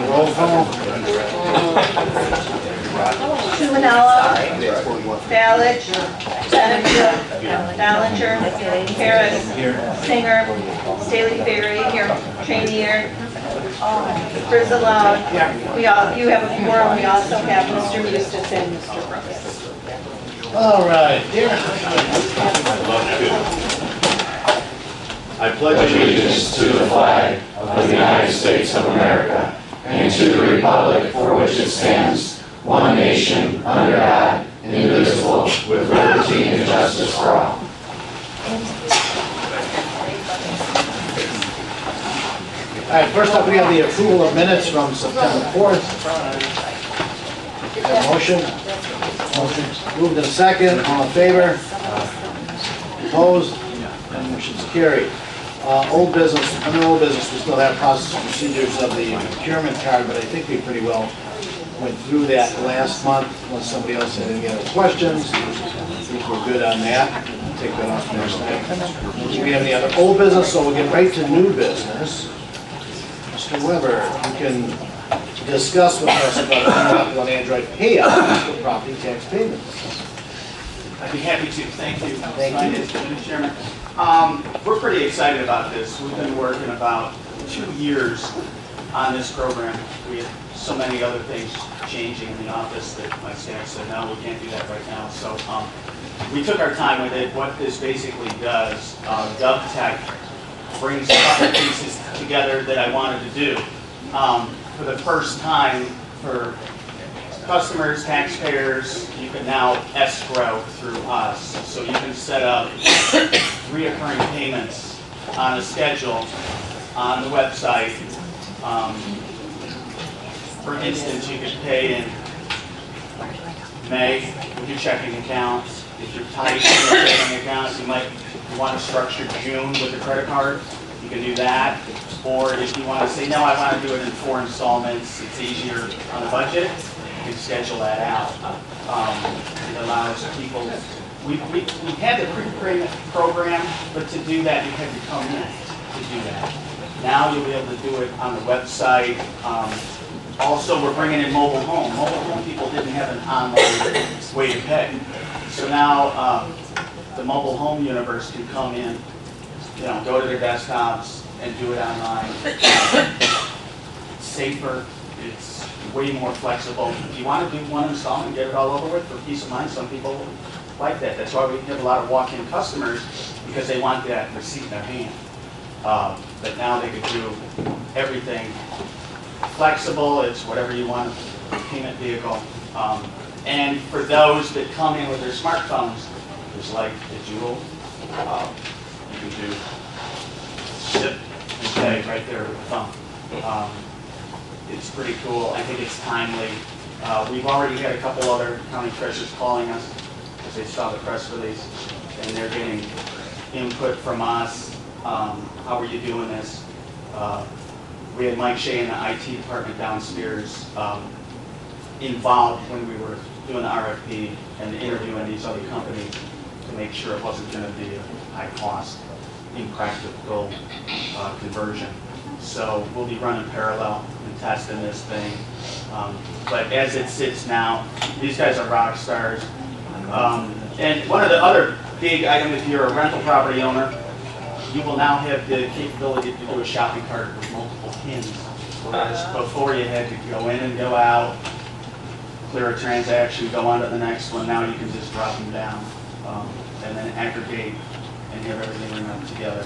Roll call. Tumanella, Balich, Benefit, Ballinger, Harris, Singer, Staley Ferry, here, Trainier, Frizalone. You have a forum. We also have Mr. Eustace and Mr. Brooks. All right. I pledge allegiance to the flag of the United States of America and to the republic for which it stands, one nation, under God, indivisible, with liberty and justice for all. All right, first up we have the approval of minutes from September 4th. Motion? Motion. Moved in second. All in favor? Opposed? And motion's carried. Old business, under old business, we still have process and procedures of the procurement card, but I think we pretty well went through that last month, unless somebody else had any other questions. I think we're good on that. We'll take that off next time. Do we have any other old business? So we'll get right to new business. Mr. Weber, you can discuss with us about on Android payout for property tax payments. I'd be happy to. Thank you. Thank you. Mr. Chairman. We're pretty excited about this. We've been working about 2 years on this program. We have so many other things changing in the office that my staff said, no, we can't do that right now. So we took our time with it. What this basically does, GovTech brings a couple pieces together that I wanted to do. For the first time for customers, taxpayers, you can now escrow through us. So you can set up reoccurring payments on a schedule on the website. For instance, you could pay in May with your checking account. If you're tight in your checking account, you might want to structure June with a credit card. You can do that. Or if you want to say, no, I want to do it in 4 installments, it's easier on the budget, you can schedule that out. It allows people, we had the pre-payment program, but to do that, you had to come in to do that. Now you'll be able to do it on the website. Also, we're bringing in mobile home. Mobile home people didn't have an online way to pay. So now the mobile home universe can come in, go to their desktops and do it online. It's safer. It's way more flexible. If you want to do one installment and get it all over with for peace of mind, some people like that. That's why we have a lot of walk-in customers, because they want that receipt in their hand. But now they could do everything flexible. It's whatever you want, payment vehicle. And for those that come in with their smartphones, there's like the Jewel. You can do ship and pay right there with the phone. It's pretty cool. I think it's timely. We've already had a couple other county treasurers calling us because they saw the press release, and they're getting input from us. How are you doing this? We had Mike Shea in the IT department downstairs involved when we were doing the RFP and interviewing these other companies to make sure it wasn't going to be a high cost, impractical conversion. So we'll be running parallel and testing this thing. But as it sits now, these guys are rock stars. And one of the other big items, if you're a rental property owner, you will now have the capability to do a shopping cart with multiple pins. Whereas before you had to go in and go out, clear a transaction, go on to the next one. Now you can just drop them down and then aggregate and have everything run together.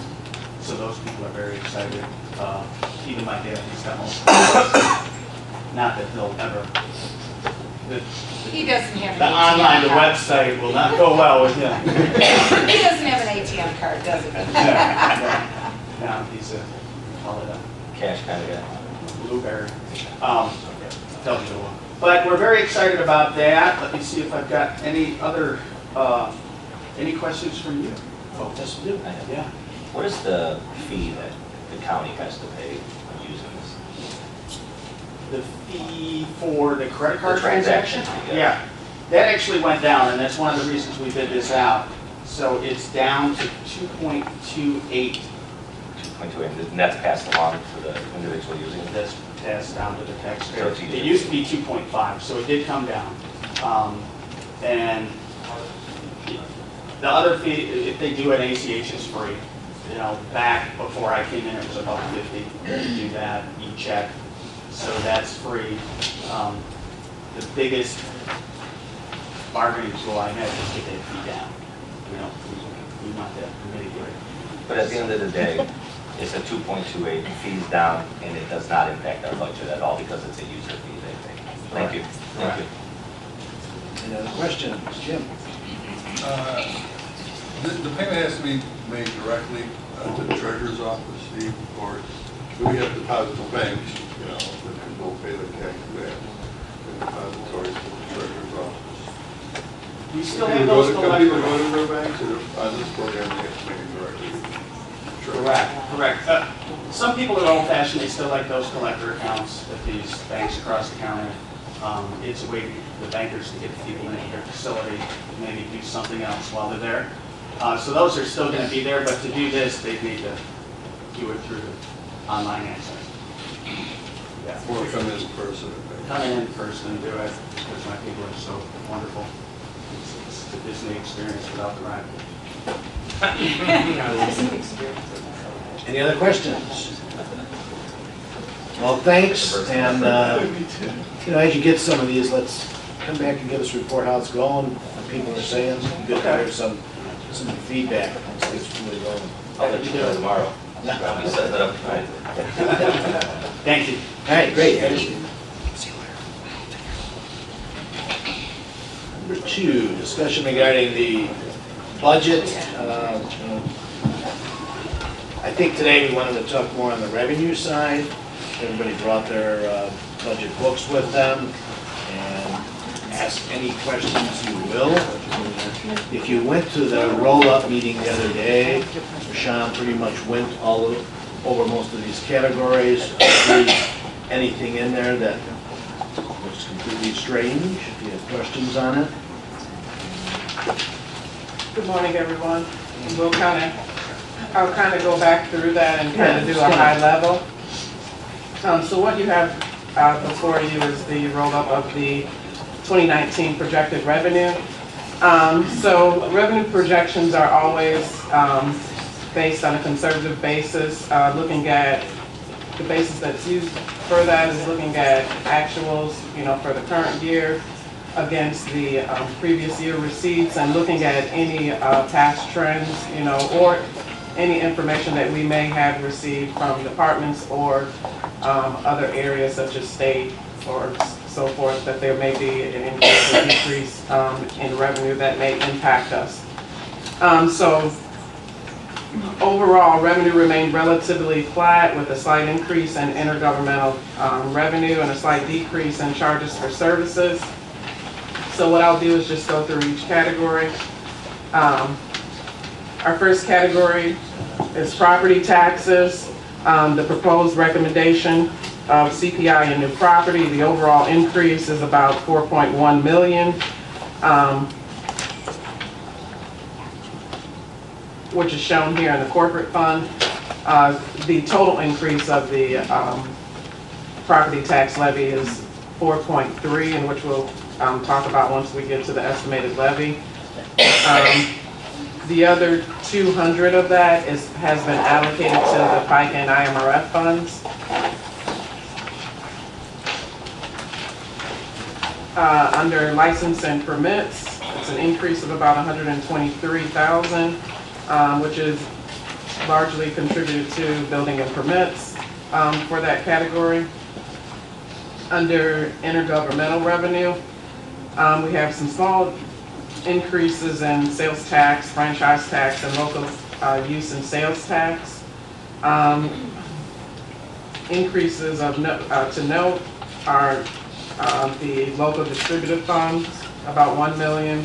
So those people are very excited. Even my dad, he's got multiple. Not that he'll ever. He doesn't have an The ATM online, the card. website will not go well with him. He doesn't have an ATM card, does he? No, he's a, call it a Cash kind of guy. blueberry. Tells you what. But we're very excited about that. Let me see if I've got any other, any questions from you? Oh, yes, we do. Yeah. What is the fee that the county has to pay when using this? The fee for the credit card The transaction? transaction, Yeah. That actually went down, and that's one of the reasons we bid this out. So it's down to 2.28. 2.2, and that's passed along to the individual using it? That's passed down to the So taxpayer. it's easier. It used to be 2.5, so it did come down. And the other fee, if they do an ACH, is free. You know, back before I came in, it was about 50 to do that, e-check, so that's free. The biggest bargaining tool I had was to get that fee down. You know, we want that mitigate. But at the end of the day, it's a 2.28, fees down, and it does not impact our budget at all because it's a user fee they pay. Thank you. Thank you. Any other questions? Jim? The payment has to be made directly to the treasurer's office, Steve, or do we have deposits in banks, you know, that people pay their taxes there? And depositories to the treasurer's office. We still Can have people those go to collectors. their banks, or on this program, they have to make it directly? Correct. Some people are old fashioned, they still like those collector accounts at these banks across the county. It's a way for the bankers to get people into their facility, maybe do something else while they're there. So those are still going to be there, but to do this, they need to do it through the online access. Yeah. Or come in person? Come in person and do it, because my people are so wonderful. It's the Disney experience without the ride. Any other questions? Well, thanks, and, you know, as you get some of these, let's come back and give us a report how it's going, what people are saying. It's good to hear some feedback on how it's really going. I'll let you know tomorrow. I'll be setting it up tonight. Thank you. All right, great. Thank you. Number 2, discussion regarding the budget. I think today we wanted to talk more on the revenue side. Everybody brought their budget books with them, and ask any questions you will. If you went to the roll-up meeting the other day, Sean pretty much went over most of these categories. If there's anything in there that looks completely strange, if you have questions on it. Good morning, everyone. I'll kind of go back through that and kind of do a high level. So what you have before you is the roll-up of the 2019 projected revenue. So revenue projections are always based on a conservative basis, looking at the basis that's used for that is looking at actuals, you know, for the current year against the previous year receipts, and looking at any past trends, you know, or any information that we may have received from departments or other areas such as state or so forth, that there may be an increase or decrease in revenue that may impact us. So overall, revenue remained relatively flat with a slight increase in intergovernmental revenue and a slight decrease in charges for services. So what I'll do is just go through each category. Our first category is property taxes. The proposed recommendation of CPI and new property, the overall increase is about 4.1 million, which is shown here in the corporate fund. The total increase of the property tax levy is 4.3, and which we'll talk about once we get to the estimated levy. The other 200 of that has been allocated to the PICA and IMRF funds. Under license and permits, it's an increase of about 123,000, which is largely contributed to building and permits for that category. Under intergovernmental revenue, we have some small increases in sales tax, franchise tax, and local use and sales tax. Increases to note are the local distributive funds, about 1 million,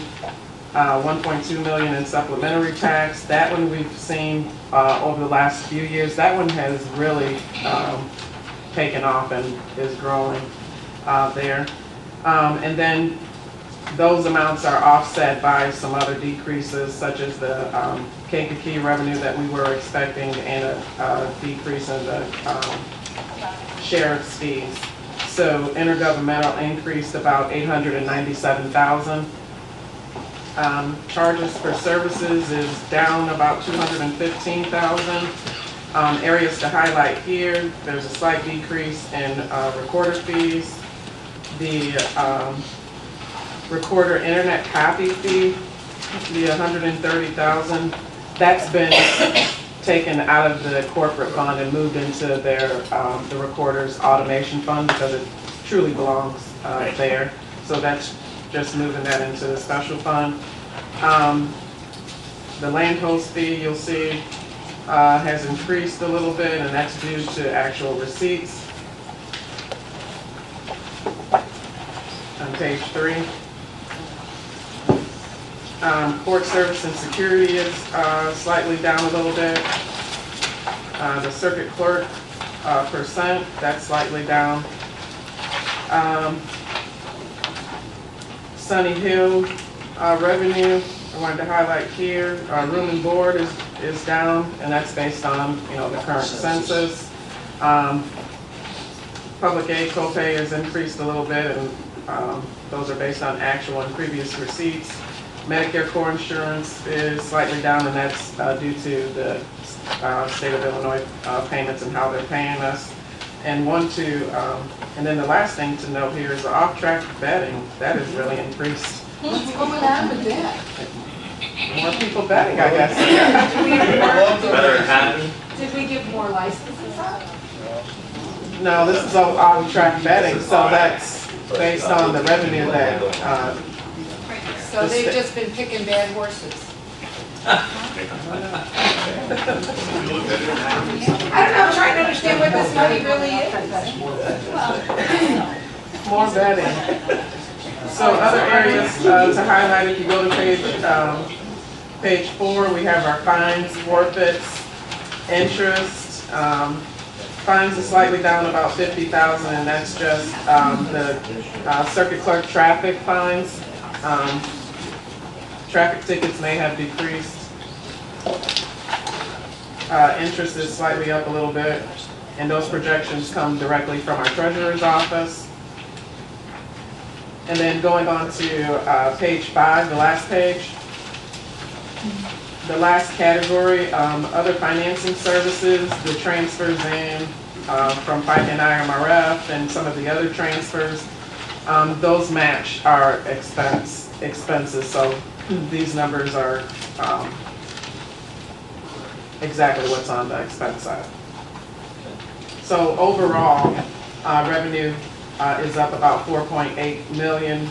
1.2 million in supplementary tax. That one we've seen over the last few years. That one has really taken off and is growing there. And then those amounts are offset by some other decreases, such as the Kankakee revenue that we were expecting, and a decrease in the sheriff's fees. So intergovernmental increased about 897,000. Charges for services is down about 215,000. Areas to highlight here, there's a slight decrease in recorder fees. The recorder internet copy fee, the 130,000, that's been taken out of the corporate fund and moved into their, the recorder's automation fund because it truly belongs there. So that's just moving that into the special fund. The land host fee, you'll see, has increased a little bit, and that's due to actual receipts. On page 3. Court service and security is slightly down a little bit. The circuit clerk percent, that's slightly down. Sunny Hill revenue, I wanted to highlight here. Room and board is down, and that's based on, you know, the current census. Public aid copay has increased a little bit, and those are based on actual and previous receipts. Medicare core insurance is slightly down, and that's due to the state of Illinois payments and how they're paying us. And and then the last thing to note here is the off-track betting. That has really increased. What's going on with that? More people betting, I guess. Better economy? Did we give more licenses out? No, this is all off-track betting, so that's based on the revenue that, So they've just been picking bad horses. I don't know, I'm trying to understand what this money really is. more betting. So other areas to highlight, if you go to page 4, we have our fines, forfeits, interest. Fines is slightly down about 50,000, and that's just the circuit clerk traffic fines. Traffic tickets may have decreased. Interest is slightly up a little bit, and those projections come directly from our treasurer's office. And then going on to page 5, the last page. The last category, other financing services, the transfers in from FICA and IMRF and some of the other transfers, those match our expenses. So these numbers are exactly what's on the expense side. So overall, revenue is up about 4.8 million,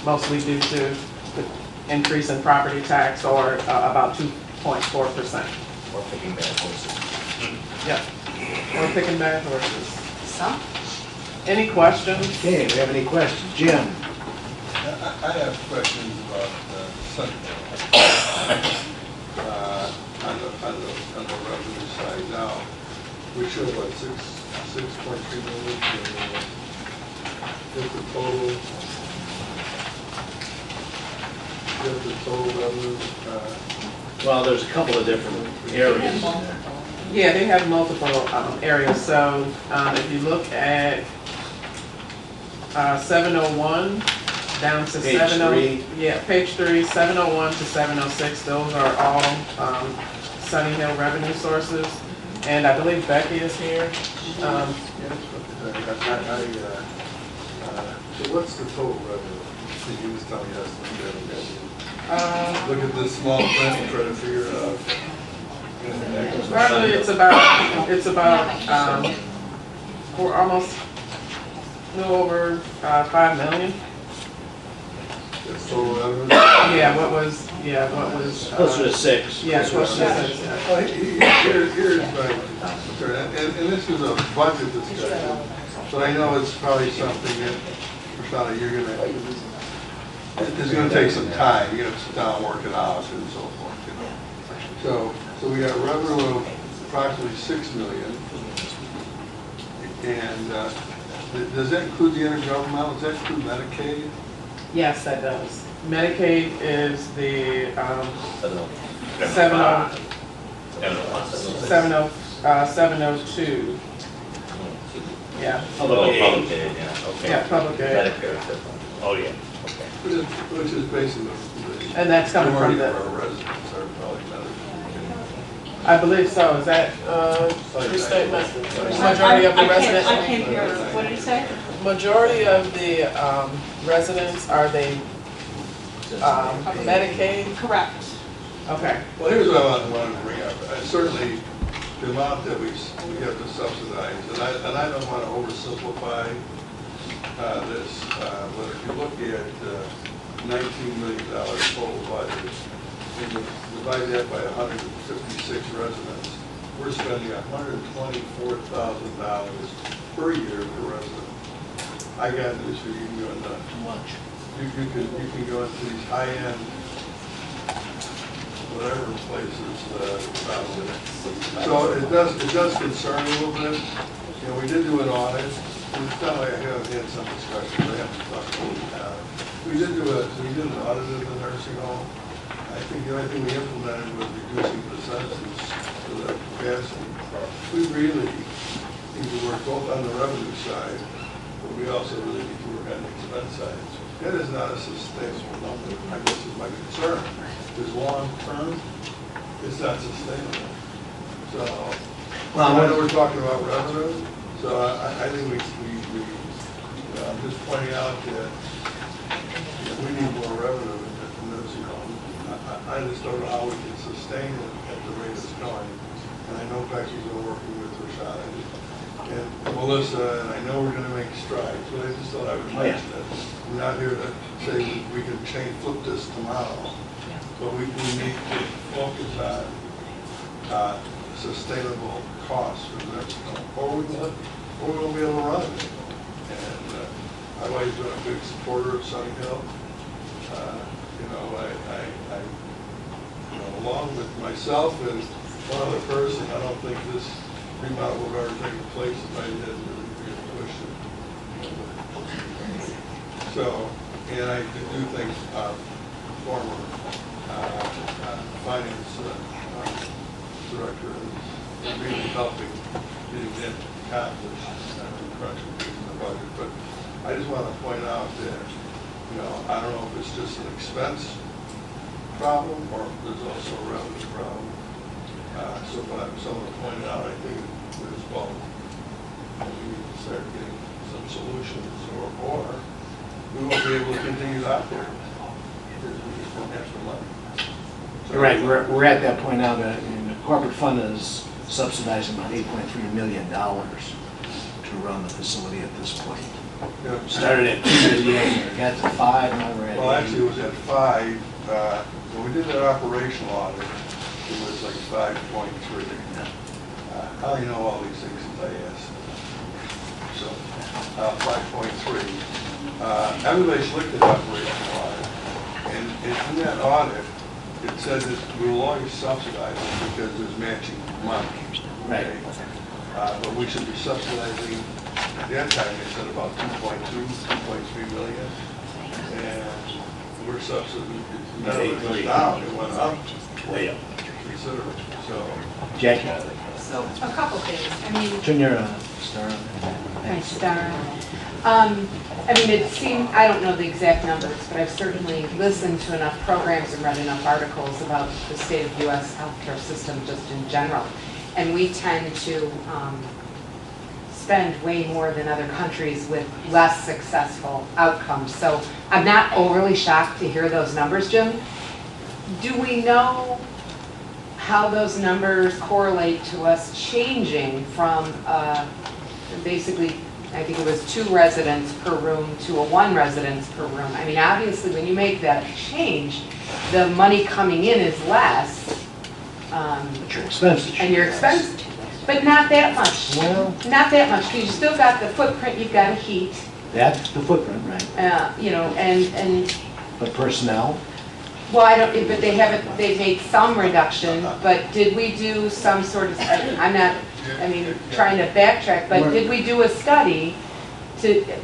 mostly due to the increase in property tax, or about 2.4%. Or picking bad horses. Yep. We're picking bad horses. Some. Any questions? Okay, we have any questions? Jim? I have questions about Sunnyvale. On the revenue side now, we show what, 6.3 million? Get the total revenue, Well, there's a couple of different areas. Yeah, they have multiple areas. So if you look at 701 down to Page 70, yeah, page 3, 701 to 706, those are all Sunny Hill revenue sources. And I believe Becky is here. so what's the total revenue? You was telling us, look at this small print and try to figure it out. Roughly, it's about we're almost a little over 5 million. That's total revenue? Yeah, what was Closer to 6. yeah, close to 6. Yeah. Well, here's my concern, and this is a budget discussion, but I know it's probably something that, Prashana, it's gonna take some time. You're gonna sit down and work it out and so forth, you know. So we got revenue of approximately 6 million. And does that include the intergovernmental? Does that include Medicaid? Yes, that does. Medicaid is the 702. Yeah, Public aid. Public aid, yeah, okay. yeah, public aid. Medicare is different. Oh, yeah, okay. Which is basically the. And that's coming from majority the- of our residents are probably Medicare. I believe so. Is that, true statement? Majority of the residents? I can't hear, what did you say? Majority of the residents, are they Medicaid? Correct. Okay. Well, here's what I wanted to bring up. Certainly, the amount that we have to subsidize, and I don't want to oversimplify this, but if you look at $19 million total budget, and you divide that by 156 residents, we're spending $124,000 per year per resident. I got news for you. You can go into, you can go into these high-end, whatever places. So it does concern me a little bit. You know, we did do an audit. It's not like I haven't had some discussions. I haven't talked about it now. We did an audit of the nursing home. I think the only thing we implemented was reducing the census to the capacity. We really need to work both on the revenue side, but we also really need to work on the expense side. That is not a sustainable number. I guess is my concern. Is long term, it's not sustainable. So, I know we're talking about revenue, so I think I'm just pointing out that we need more revenue in the nursing home. I just don't know how we can sustain it at the rate it's going. And I know Becky's been working with Rashad and Melissa, and I know we're gonna make strides, but I just thought I would mention it. I'm not here to say we can flip this tomorrow, but we need to focus on sustainable costs for the next home, or we'll be able to run it. And I've always been a big supporter of Sunny Hill. Along with myself and one other person, I don't think this remodel would ever take place if I didn't really push it. So, and I do think our former finance director is really helping getting that accomplished and crunching the budget. But I just want to point out that, I don't know if it's just an expense problem or if there's also a revenue problem. So what someone pointed out, I think there's both. We need to start getting some solutions or we won't be able to continue to operate because we just won't have the money. So You're right, we're at that point now that the corporate fund is subsidizing about $8.3 million to run the facility at this point. Yeah. Started at 2 million, got to 5, now we're at 8. Well, actually, it was at 5. When we did that operational audit, it was like 5.3. How do you know all these things since I asked? So, 5.3. Everybody's looked at operational audit, and in that audit, it said that we will always subsidize it because there's matching money. Right. Okay? But we should be subsidizing, at that time, they said about 2.3 million. And we're subsidizing, it went down, it went up considerably, so. Jackie, So, a couple things. I mean, turn your star on. Nice star. It seemed, I don't know the exact numbers, but I've certainly listened to enough programs and read enough articles about the state of U.S. healthcare system just in general. And we tend to spend way more than other countries with less successful outcomes. So I'm not overly shocked to hear those numbers, Jim. Do we know how those numbers correlate to us changing from basically, I think it was 2 residents per room to a 1 residence per room? I mean, obviously, when you make that change, the money coming in is less. But your expenses. And your expense, but not that much. Well, Not that much, because you still got the footprint, you've got to heat, that's the footprint, right? and But personnel, well, I don't, but they haven't, they've made some reduction, but did we do some sort of, I'm not, trying to backtrack, but did we do a study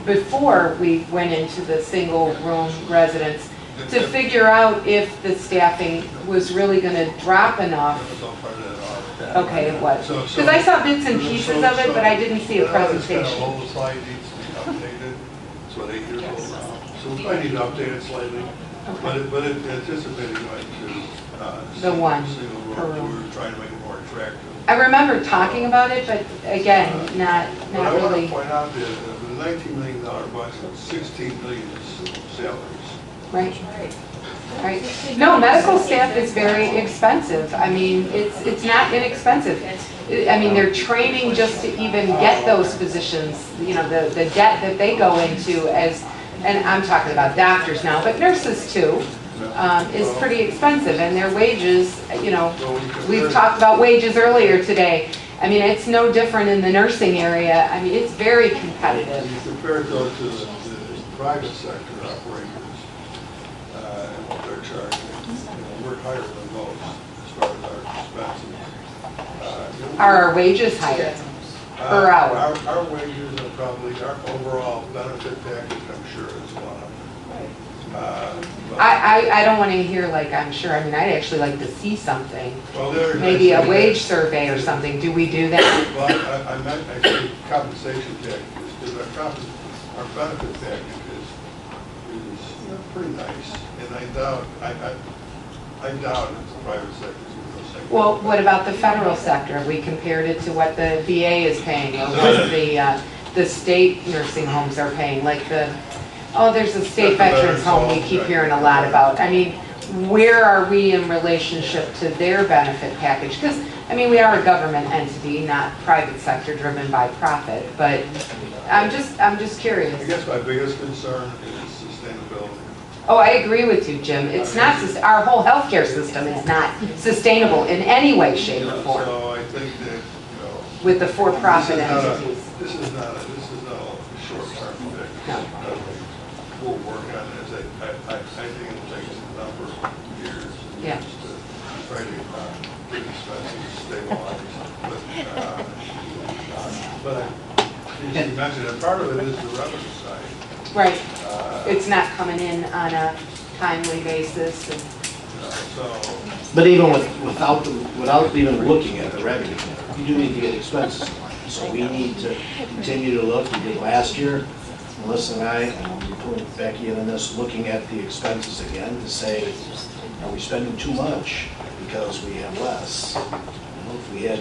before we went into the single room residence to figure out if the staffing was really gonna drop enough? That was all part of that audit. Okay, it was. So- Because I saw bits and pieces of it, but I didn't see a This kind presentation. of old slide needs to be updated. It's what 8 years old now. So we might need to update it slightly. But it anticipating going to. The one Single per road, room. we're trying to make it more attractive. I remember talking about it, but again, not But I want really, to point out that with a $19 million budget, 16 million is salaries. right? Right. No, medical staff is very expensive. I mean, it's not inexpensive. I mean, they're training just to even get those positions, you know, the debt that they go into as, and I'm talking about doctors now, but nurses too, is pretty expensive, and their wages, you know, we've talked about wages earlier today. I mean, it's no different in the nursing area. I mean, it's very competitive. You compare it though to the private sector operators and what they're charging, we're higher than most as far as our expenses. Are our wages higher per hour? Our wages are probably, our overall benefit package, I'm sure, is one of them. I don't want to hear like, I'm sure, I mean, I'd actually like to see something. Well, there- Maybe a wage survey or something. Do we do that? Well, I meant, I said compensation packages, because our benefit package is pretty nice. And I doubt if the private sector is going to say. Well, what about the federal sector? Have we compared it to what the VA is paying or what the state nursing homes are paying? Like there's a state veterans home we keep hearing a lot about. I mean, where are we in relationship to their benefit package? Because, I mean, we are a government entity, not private sector driven by profit, but I'm just curious. I guess my biggest concern is sustainability. Oh, I agree with you, Jim. It's not, our whole healthcare system is not sustainable in any way, shape, or form So I think that, with the for-profit this is not a- entities. This is not a short-term fix. No. We'll work on this. I think it'll take a number of years Yeah. to try to get expenses stabilized. But as you mentioned, and part of it is the revenue side. Right. Uh, It's not coming in on a timely basis. And So, But even without even looking at the revenue, you do need to get expenses in line. So we need to continue to look, we did last year, Melissa and I, and we put Becky in on this, looking at the expenses again to say, are we spending too much because we have less? If we had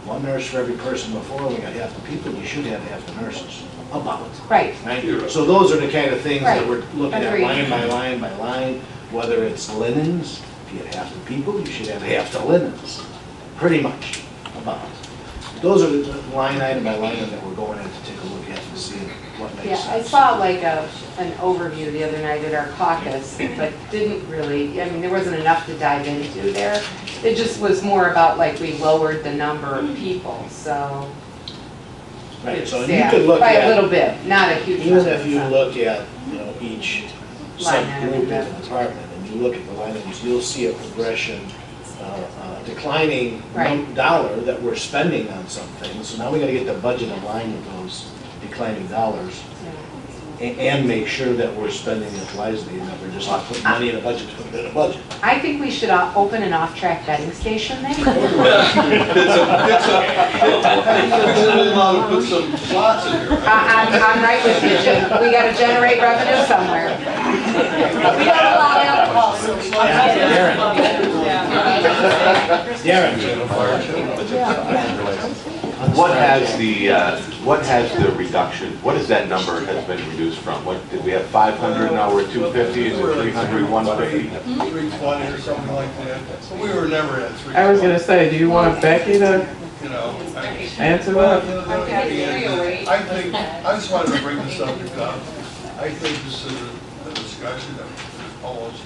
one nurse for every person before, we got half the people, we should have half the nurses, about. Right. Right? So those are the kind of things that Right. we're looking at Agreed. line by line by line, whether it's linens, if you had half the people, you should have half the linens, pretty much, about. Those are the line item by line item that we're going in to take a look at and see what makes Yeah, sense. I saw like an overview the other night at our caucus, but didn't really, I mean, there wasn't enough to dive into there. It just was more about like we lowered the number of people, so. Right, so you Yeah, could look by a at, little bit, not a huge even number. if you look at, each Line item, subgroup in yeah. the department, and you look at the line items, you'll see a progression, declining Right. dollar that we're spending on some things. So now we gotta get the budget in line with those declining dollars and make sure that we're spending it wisely and that we're just not putting money in a budget to put it in a budget. I think we should open an off-track betting station there. Put some slots in here. I'm right with you, Jim. We gotta generate revenue somewhere. We don't allow alcohol, so we Darren. What has the reduction, what is that number has been reduced from? What, did we have 500, now we're at 250, is it 300, 150? 320 or something like that. We were never at 320. I was gonna say, do you want Becky to You know, answer well, that? you know, I think, I just wanted to bring this subject up. I think this is a discussion that almost,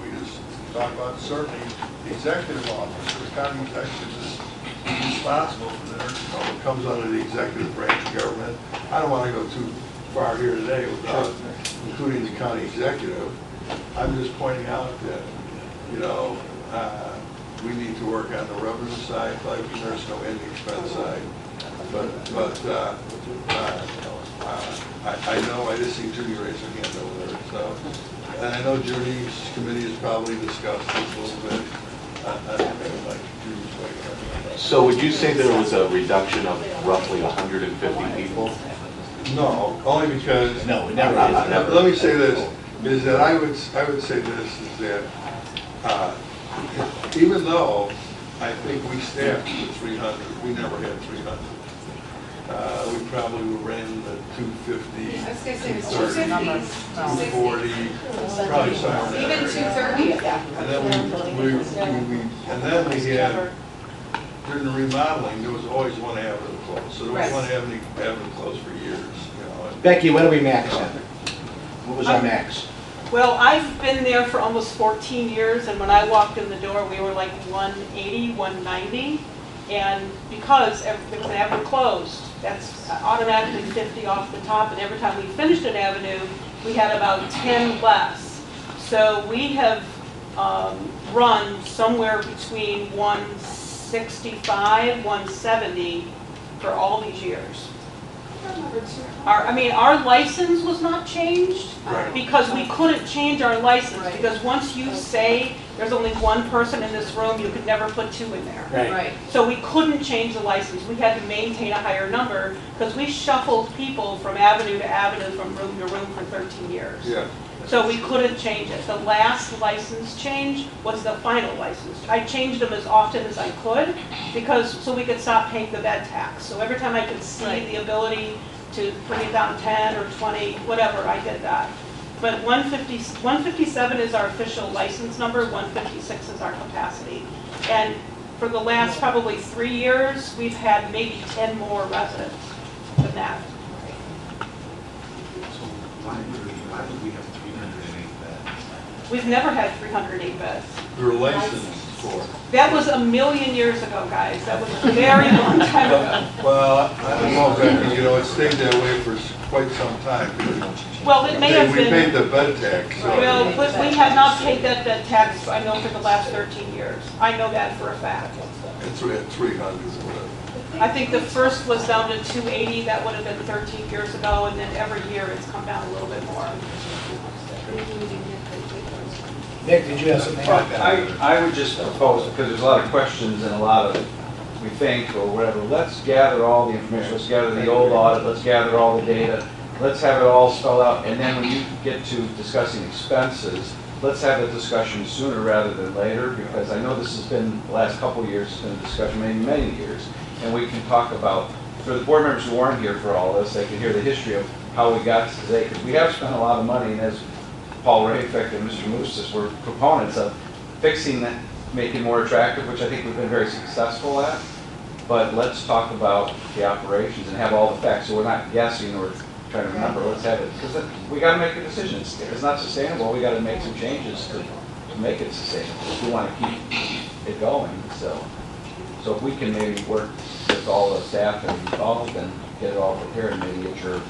we just talked about, certainly the executive office, the county executive is responsible for the nursing home. It comes under the executive branch of government. I don't want to go too far here today without including the county executive. I'm just pointing out that, we need to work on the revenue side, like the nursing home and the expense side. But I know, I just see Judy raise her hand over there, so. And I know Judy's committee has probably discussed this a little bit. anything like Jews, like. So would you say there was a reduction of roughly 150 people? No, only because. No, we never. Let me say this, is that I would say this, is that, even though I think we staffed to 300, we never had 300. We probably ran the 250, I was gonna say, it's 230, 250, 240, probably somewhere in that even area. 230, yeah. And then we had, during the remodeling, there was always one avenue closed. So there was Right. one avenue closed for years, you know. and- Becky, what do we max at? What was our max? Well, I've been there for almost 14 years, and when I walked in the door, we were like 180, 190. And because there was an avenue closed, that's automatically 50 off the top, and every time we finished an avenue, we had about 10 less. So we have run somewhere between 165, 170 for all these years. Our license was not changed Right. because we couldn't change our license, because once you say there's only one person in this room, you could never put two in there. Right. So we couldn't change the license. We had to maintain a higher number because we shuffled people from avenue to avenue, from room to room for 13 years. Yeah. So we couldn't change it. The last license change was the final license. I changed them as often as I could so we could stop paying the bed tax. So every time I could see the ability to bring it down 10 or 20, whatever, I did that. But 157 is our official license number, 156 is our capacity. And for the last probably 3 years, we've had maybe 10 more residents than that. Why would we have 308 beds? We've never had 308 beds. They're licensed for. That was a million years ago, guys. That was a very long time ago. Well, I don't know, Becky, you know, it stayed that way for quite some time. Well, it may have We paid been, the bed tax. so- well, but we have not paid that tax, I know, for the last 13 years. I know that for a fact. It's at 300 or whatever. I think the first was down to 280, that would have been 13 years ago, and then every year it's come down a little bit more. Nick, did you have something? I would just propose, because there's a lot of questions and a lot of, we think, or whatever, let's gather all the information, let's gather the old audit, let's gather all the data, let's have it all spelled out, and then when you get to discussing expenses, let's have the discussion sooner rather than later, because I know this has been, the last couple of years, it's been a discussion, maybe many years, and we can talk about, for the board members who aren't here for all this, they can hear the history of how we got to today, because we have spent a lot of money, and as Paul Rayfick and Mr. Moustis were proponents of fixing that, making it more attractive, which I think we've been very successful at, but let's talk about the operations and have all the facts, so we're not guessing or trying to remember, let's have it, because we got to make a decision. If it's not sustainable, we got to make some changes to make it sustainable, if we want to keep it going, so if we can maybe work with all the staff involved and get it all prepared, and maybe at your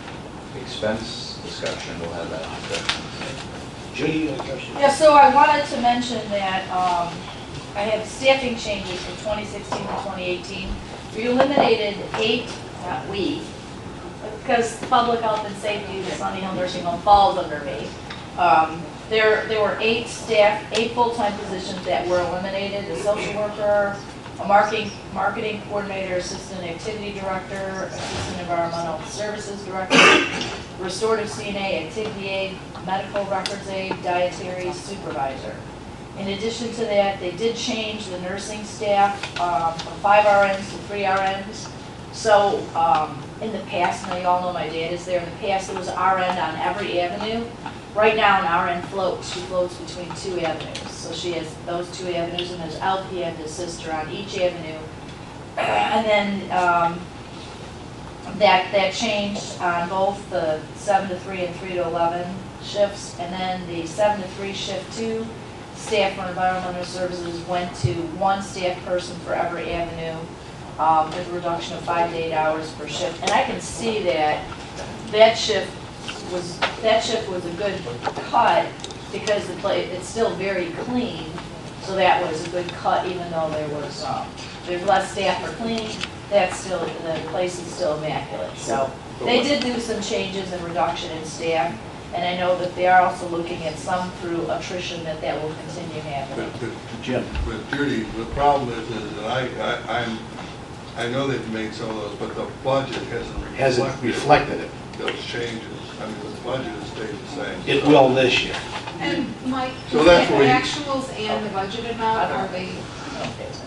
expense discussion, we'll have that discussion. Judy, you have a question? Yeah, so I wanted to mention that I have staffing changes from 2016 to 2018. We eliminated 8, not we, because public health and safety, the Sunny Hill Nursing Home falls under me. There were 8 full-time positions that were eliminated: a social worker, a marketing coordinator, assistant activity director, assistant environmental services director, restorative CNA, activity aide, medical records aide, dietary supervisor. In addition to that, they did change the nursing staff from 5 RNs to 3 RNs. So in the past, now you all know my dad is there, in the past there was an RN on every avenue. Right now an RN floats, she floats between 2 avenues. So she has those 2 avenues, and there's LPN to assist her on each avenue. And then that changed on both the 7 to 3 and 3 to 11 shifts. And then the 7 to 3 shift 2, staff for environmental services went to 1 staff person for every avenue, with a reduction of 5 to 8 hours per shift. And I can see that shift was a good cut, because it's still very clean. So that was a good cut, even though there's less staff for cleaning. The place is still immaculate. So they did do some changes and reduction in staff. And I know that they are also looking at some through attrition that will continue happening. Jim? But Judy, the problem is that I know they've made some of those, but the budget Hasn't reflected it. those changes. I mean, the budget has stayed the same. It will this year. And Mike, So the that's what we- actuals and the budget amount, are they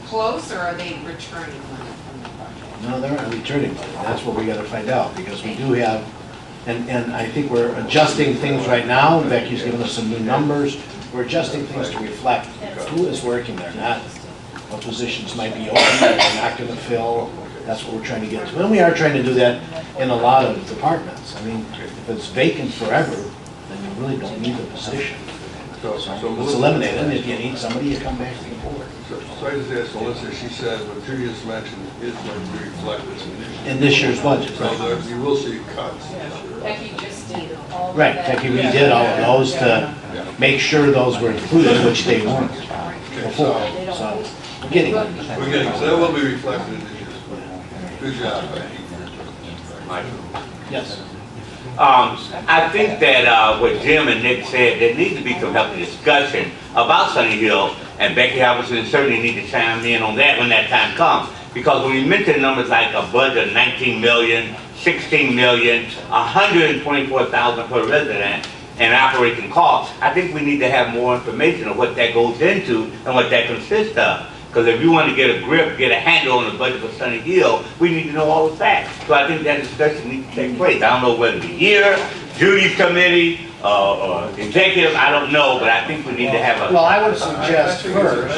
close or are they returning money from the budget? No, they're not returning money. That's what we gotta find out, because we do have, and I think we're adjusting things right now. Becky's given us some new numbers. We're adjusting things to reflect who is working there, not what positions might be open that we're not gonna fill. That's what we're trying to get to. And we are trying to do that in a lot of departments. I mean, if it's vacant forever, then you really don't need the position. So Let's eliminate it, and if you need somebody, you come back to the board. So I just asked Melissa, she said what Judy just mentioned is going to be reflected In this year's budget, So right? you will see cuts. Becky just did all of Right, that. Becky redid all of those to make sure those were included, which they weren't before. So, we're getting there. We're getting, so that will be reflected in this year's budget. Good job, Becky. Yes. I think that what Jim and Nick said, there needs to be some healthy discussion about Sunny Hill, and Becky Halverson certainly need to chime in on that when that time comes. Because when we mention numbers like a budget of 19 million, 16 million, 124,000 per resident, and operating costs, I think we need to have more information of what that goes into and what that consists of. Because if you want to get a grip, get a handle on the budget for Sunny Hill, we need to know all the facts. So I think that discussion needs to take place. I don't know whether it be here, Judy's committee, or executive, I don't know, but I think we need to have a... Well, I would suggest first,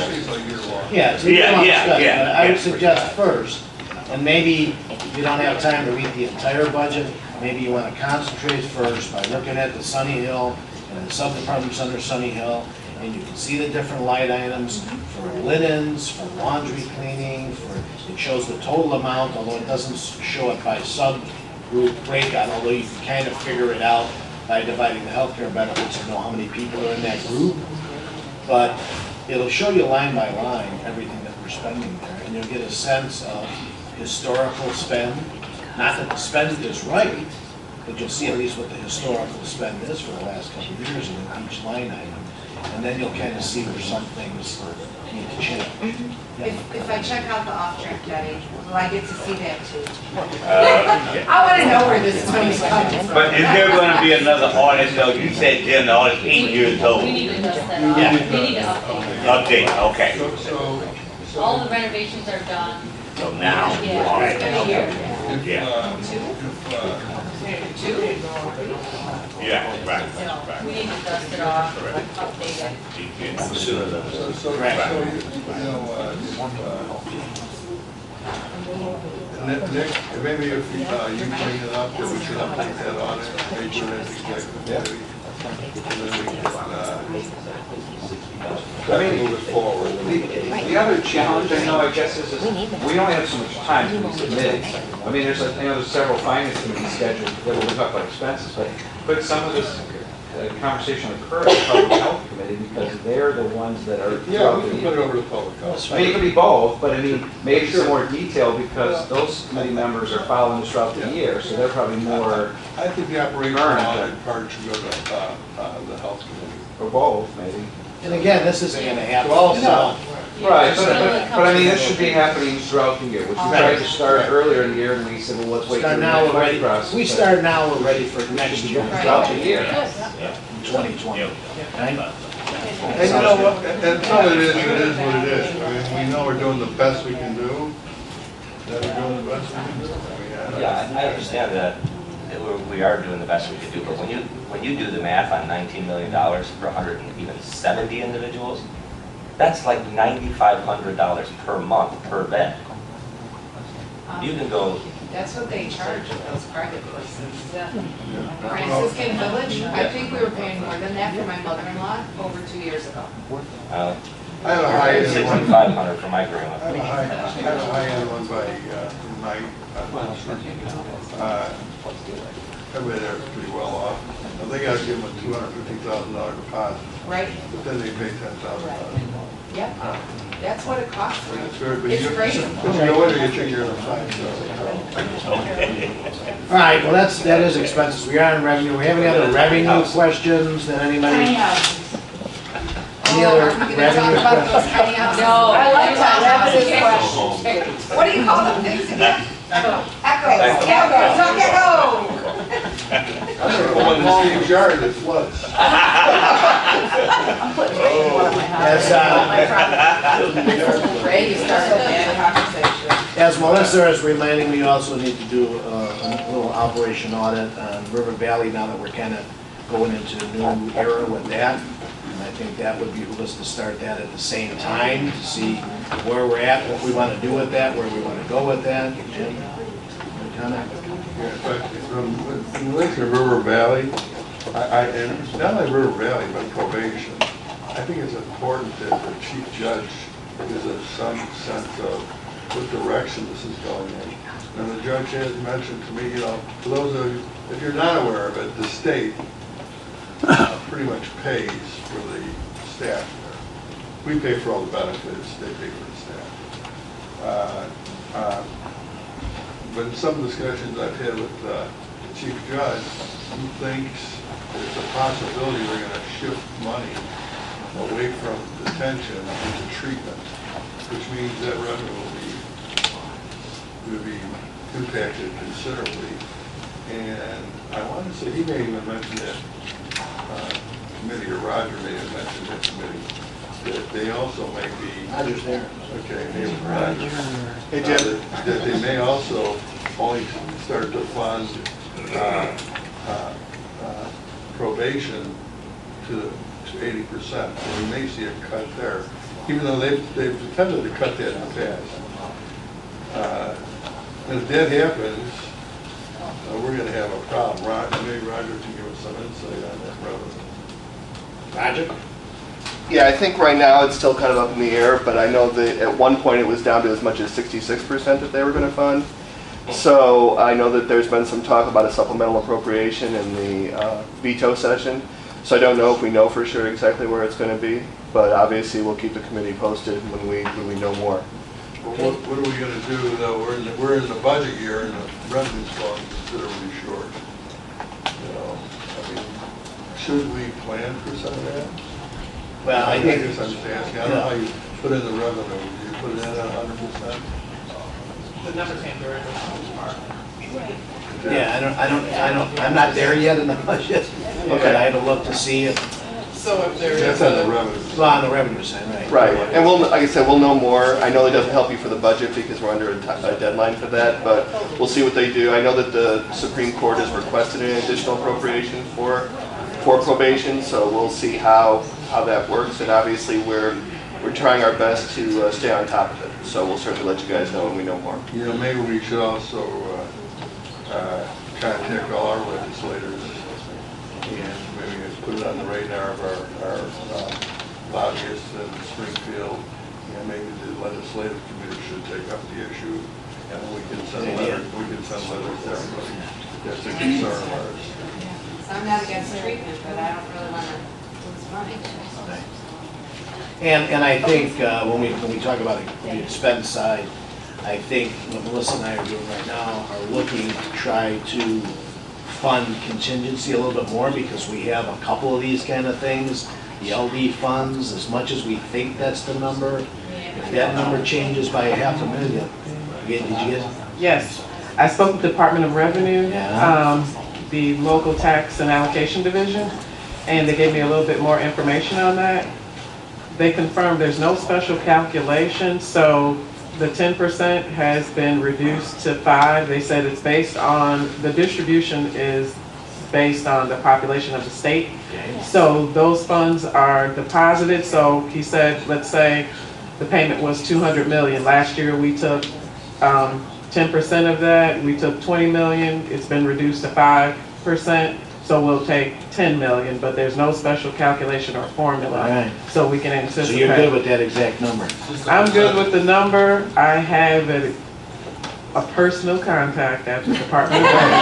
yeah, it's a year-long discussion, but I would suggest first, and maybe if you don't have time to read the entire budget, maybe you want to concentrate first by looking at the Sunny Hill and the sub-departments under Sunny Hill, and you can see the different line items for linens, for laundry cleaning, it shows the total amount, although it doesn't show it by subgroup breakout, although you can kind of figure it out by dividing the healthcare benefits and know how many people are in that group. But it'll show you line by line everything that we're spending there, and you'll get a sense of historical spend. Not that the spend is right, but you'll see at least what the historical spend is for the last couple of years in each line item. And then you'll kind of see where some things need to change. Yeah. If I check out the off-track Betty, will I get to see that too? I want to know where this money's coming from. But is there going to be another audit? So you said, Jim, the audit's 8 years old. We need to dust that off. Yeah. We need to update. Update, okay. So All the renovations are done. So now, Yeah, all it's right, been a year. yeah, right, So we need to dust it off, update it. Nick, maybe if you bring it up, that we should update that on it, maybe as executive committee. And then we can, move it forward. The other challenge, I know, I guess, is we only have so much time to be submitting. I mean, there's several finance committees scheduled that we'll talk about expenses, but some of this conversation occur at the public health committee because they're the ones that are. Yeah, we can put it over to public health. I mean, it could be both, but I mean, maybe some more detail because those committee members are following this throughout the year, so they're probably more, I think the operational audit part should go to the health committee. or both, maybe. And again, this isn't going to happen. No. Right, but I mean, this should be happening throughout the year, which we tried to start earlier in the year, and we said, well, let's wait till Start the now, next we're budget ready. process. We start now, we're ready for next year, Throughout the year. 2020. Right? And you know what, and some of it is what it is. I mean, we know we're doing the best we can do, that we're doing the best we can do. Yeah, I understand that we are doing the best we could do, but when you do the math on $19 million for 170 individuals, that's like $9,500 per month per bed. You can go. That's what they charge at those private places. Franciscan Village, I think we were paying more than that for my mother-in-law over 2 years ago. I have a high end one. 6,500 for my grandma. I have a high end one by night. Everybody there is pretty well off. Now, they got to give them a $250,000 deposit, Right? but then they pay $10,000. Yep. That's what it costs me. That's very, but It's you, great. but you know what, you think you're in a fine, All right, well, that is expenses. We are on revenue. We have any other revenue questions that anybody? Any other revenue questions? No. I like that revenue question. What do you call them things again? Echo. Talk echo. When Steve Jard, it floods. As Melissa is reminding me, you also need to do a little operation audit on River Valley now that we're kind of going into a new era with that. And I think that would behoove us to start that at the same time to see where we're at, what we want to do with that, where we want to go with that. Jim, any comment? Yeah, but when you look at River Valley, and it's not only River Valley, but probation, I think it's important that the chief judge gives us some sense of what direction this is going in. And the judge has mentioned to me, you know, for those of you, if you're not aware of it, the state pretty much pays for the staff there. We pay for all the benefits, they pay for the staff. But in some discussions I've had with the chief judge, he thinks there's a possibility they're going to shift money away from detention into treatment, which means that revenue will be impacted considerably. And I want to say, he may even mention that committee, or Roger may have mentioned that committee, that they also may be. Roger's there. Okay, maybe Roger. Hey, Jim. That they may also only start to fund probation to 80%. So we may see a cut there, even though they've attempted to cut that in the past. And if that happens, we're going to have a problem. Maybe Roger can give us some insight on that revenue. Roger? Yeah, I think right now it's still kind of up in the air, but I know that at one point it was down to as much as 66% that they were going to fund. So I know that there's been some talk about a supplemental appropriation in the veto session. So I don't know if we know for sure exactly where it's going to be, but obviously we'll keep the committee posted when we know more. Well, what are we going to do though? We're in the budget year and the revenue's falling considerably short. You know, I mean, should we plan for some of that? Well, I think. I'm just asking. I don't know how you put in the revenue. Do you put it in at 100%? The numbers can't be right. Yeah, I'm not there yet in the budget. Okay, I had to look to see if. So if there That's is on the revenue. Well, on the revenue side, right. Right, and we'll, like I said, we'll know more. I know it doesn't help you for the budget because we're under a deadline for that, but we'll see what they do. I know that the Supreme Court has requested an additional appropriation for probation, so we'll see how that works. And obviously, we're trying our best to stay on top of it. So we'll certainly let you guys know when we know more. You know, maybe we should also contact all our legislators and maybe put it on the radar of our lobbyists in Springfield. And maybe the legislative committee should take up the issue, and we can send letters. We can send letters to everybody. That's a concern of ours. So I'm not against treatment, but I don't really want to lose money. And I think when we talk about the expense side, I think what Melissa and I are doing right now are looking to try to fund contingency a little bit more because we have a couple of these kind of things. The LD funds, as much as we think that's the number, if that number changes by $500,000, did you get it? Yes, I spoke with the Department of Revenue, Yeah. the local tax and allocation division, and they gave me a little bit more information on that. They confirmed there's no special calculation, so the 10% has been reduced to 5%. They said it's based on, the distribution is based on the population of the state. Okay. So those funds are deposited. So he said, let's say the payment was 200 million. Last year we took 10% of that. We took 20 million. It's been reduced to 5%. So we'll take 10 million, but there's no special calculation or formula. Right. So we can anticipate. So you're good with that exact number? I'm good with the number. I have a personal contact at the Department of Revenue.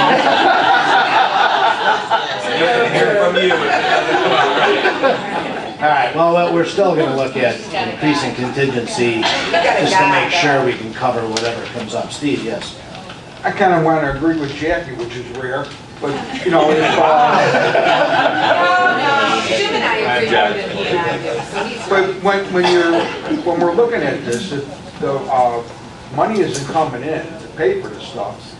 Hear from you. All right, well, we're still gonna look at increasing contingency, just to make sure we can cover whatever comes up. Steve, yes? I kind of want to agree with Jackie, which is rare, but, you know, if, No, Jim and I agree more than he and I do, so he's right. but when we're looking at this, if the money isn't coming in to pay for this stuff,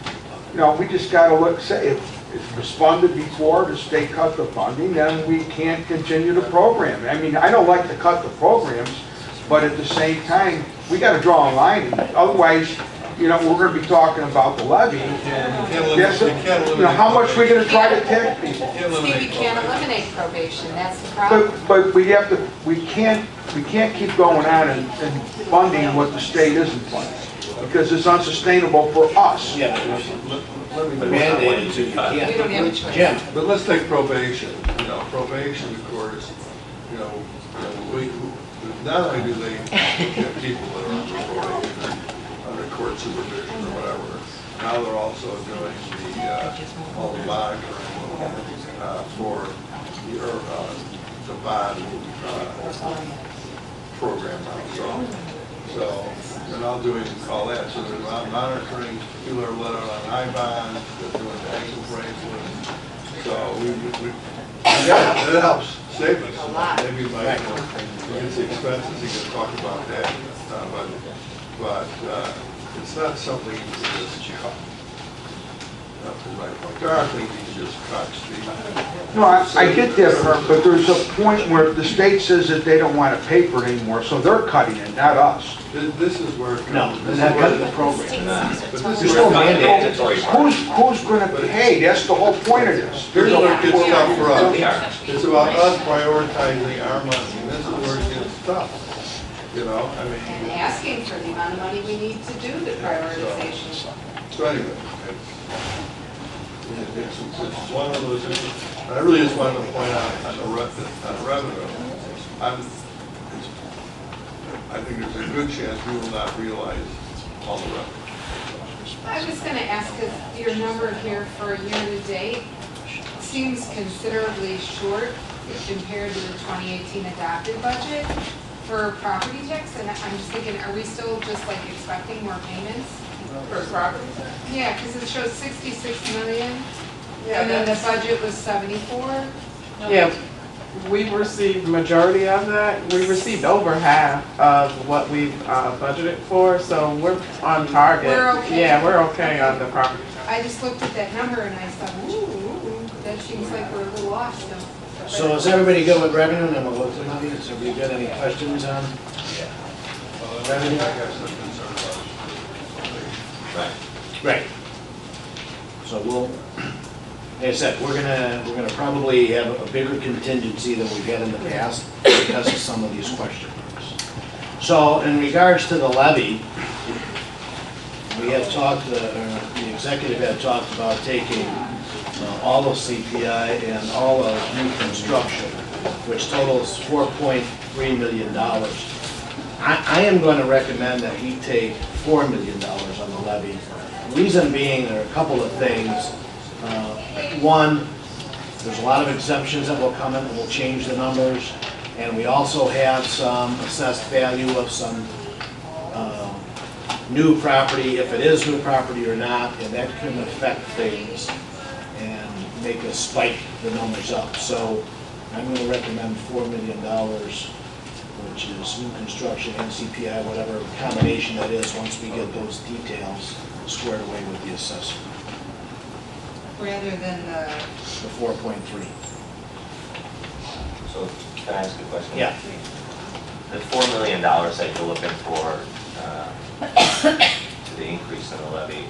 you know, we just got to look, say, if it was funded before, the state cut the funding, then we can't continue the program. I mean, I don't like to cut the programs, but at the same time, we got to draw a line. Otherwise, you know, we're going to be talking about the levy, and yes, you know, how much we're going to try to tax people. Steve, you can't eliminate probation, that's the problem. But we have to, we can't keep going on and funding what the state isn't funding, because it's unsustainable for us. Yeah, let me mandate it, so you We don't have a can't. choice. Jim? But let's take probation, you know, probation, of course, you know, we, not only do they get people that are under probation, under court supervision or whatever, now they're also doing all the monitoring for the bond program now, so they're now doing all that, so they're monitoring, people are let out on I-bonds, they're doing the ankle bracelets, so yeah, that helps save us. Maybe like, against the expenses, you can talk about that, but it's not something you can just cut. There are things you can just cut, Steve. No, I get that, but there's a point where the state says that they don't want to pay for it anymore, so they're cutting it, not us. This is where it No, comes. they're not cutting the program. But this There's is no where mandate. Who's going to pay? That's the whole point of this. here's where it gets tough for us. It's about us prioritizing our money, and this is where it gets tough. You know, I mean. And asking for the amount of money we need to do the prioritization. So anyway, it's one of those issues. I really just wanted to point out on the revenue, I think there's a good chance we will not realize all the revenue. I was gonna ask, because your number here for year-to-date seems considerably short compared to the 2018 adopted budget for property tax, and I'm just thinking, are we still just like expecting more payments? For property tax? Yeah, because it shows 66 million, Yeah, and then the that's- budget was 74. Yeah, we received majority of that. We received over half of what we budgeted for, so we're on target. We're okay. Yeah, we're okay on the property tax. I just looked at that number and I thought, ooh, that seems like we're a little off still. So is everybody good with revenue, and then we'll look at the money? Has everybody got any questions on revenue? I guess I'm concerned about. Right. So we'll, like I said, we're gonna probably have a bigger contingency than we've had in the past because of some of these question marks. So in regards to the levy, we had talked, the executive had talked about taking all of CPI and all of new construction, which totals $4.3 million. I am going to recommend that we take $4 million on the levy. Reason being, there are a couple of things. One, there's a lot of exemptions that will come in that will change the numbers, and we also have some assessed value of some new property, if it is new property or not, and that can affect things and make us spike the numbers up. So I'm going to recommend $4 million, which is new construction and CPI, whatever combination that is, once we get those details squared away with the assessor. Rather than the, 4.3. So can I ask a question? Yeah. The $4 million that you're looking for, the increase in the levy,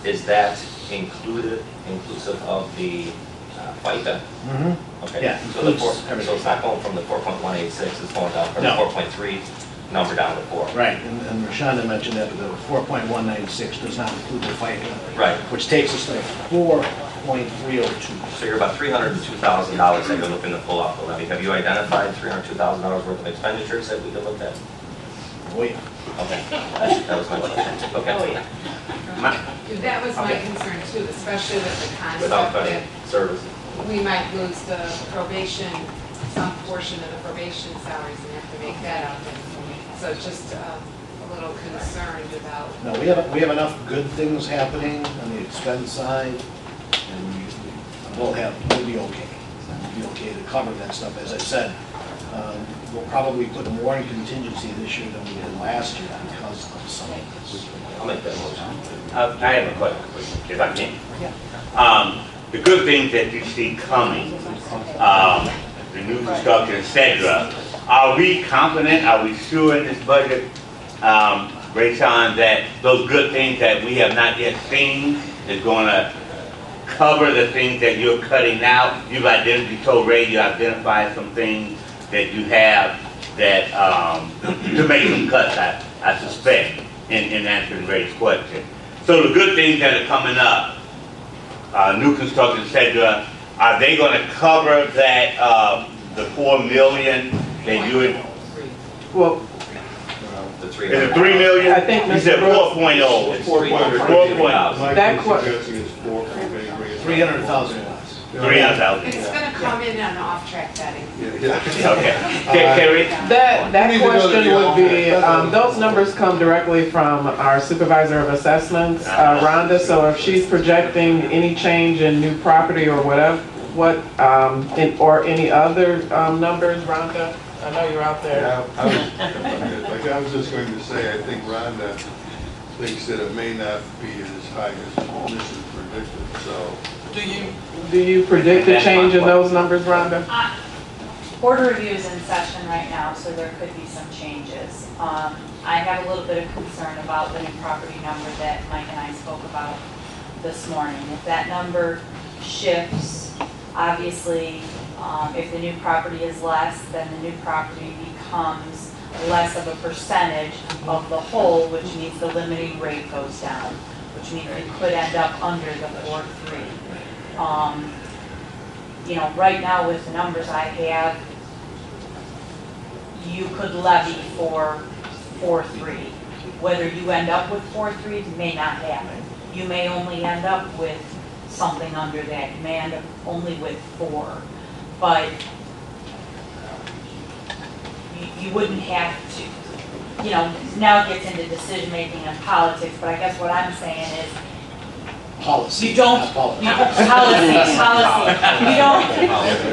is that inclusive of the FICA? Mm-hmm. Okay. Yeah, So the includes so it's not going from the 4.186, it's going down from the No. 4.3 number down to 4. Right, and Rashonda mentioned that the 4.196 does not include the FICA. Right. Which takes us to 4.302. So you're about $302,000 that you're looking to pull off the levy. Have you identified $302,000 worth of expenditures that we can look at? Oh, yeah. Okay, that was my question. Okay. that was my Okay. concern too, especially with the Without concept cutting that services. we might lose the probation some portion of the probation salaries and have to make that up. And so just a little concerned about. No, we have enough good things happening on the expense side, and we'll be okay. We'll be okay to cover that stuff. As I said, we'll probably put more in contingency this year than we did last year because of some of this. I'll make that motion. I have a question, if I can. The good things that you see coming, the new construction, etc. Are we confident, are we sure in this budget, Rayshon, that those good things that we have not yet seen is going to cover the things that you're cutting out? You've told Ray you identified some things that you have that, to make some cuts, I suspect, in answering Ray's question. So the good things that are coming up, new construction, etc., are they going to cover that, the 4 million that you had? Well, The Is it 3 million? I think You Mr. said Brooks- 4.0. It's 4.0. That Suggesting it's 4, can we bring it? 300,000 less. 300,000. It's gonna come in on off-track betting. Okay. Carrie? That We need to go to question the would be, alternate. those numbers come directly from our supervisor of assessments, Rhonda, so if she's projecting any change in new property or whatever, or any other numbers, Rhonda? I know you're out there. Yeah, I was just going to say, I think Rhonda thinks that it may not be as high as this is predicted, so. Do you predict a change in those numbers, Rhonda? Board review is in session right now, so there could be some changes. I have a little bit of concern about the new property number that Mike and I spoke about this morning. If that number shifts, obviously, if the new property is less, then the new property becomes less of a percentage of the whole, which means the limiting rate goes down, which means it could end up under the 4.3. You know, right now with the numbers I have, you could levy for 4.3. Whether you end up with 4.3 may not happen. You may only end up with something under that. You may end up only with 4. But you wouldn't have to, you know, now it gets into decision making and politics, but I guess what I'm saying is Policy. you don't, not politics. policy. You don't,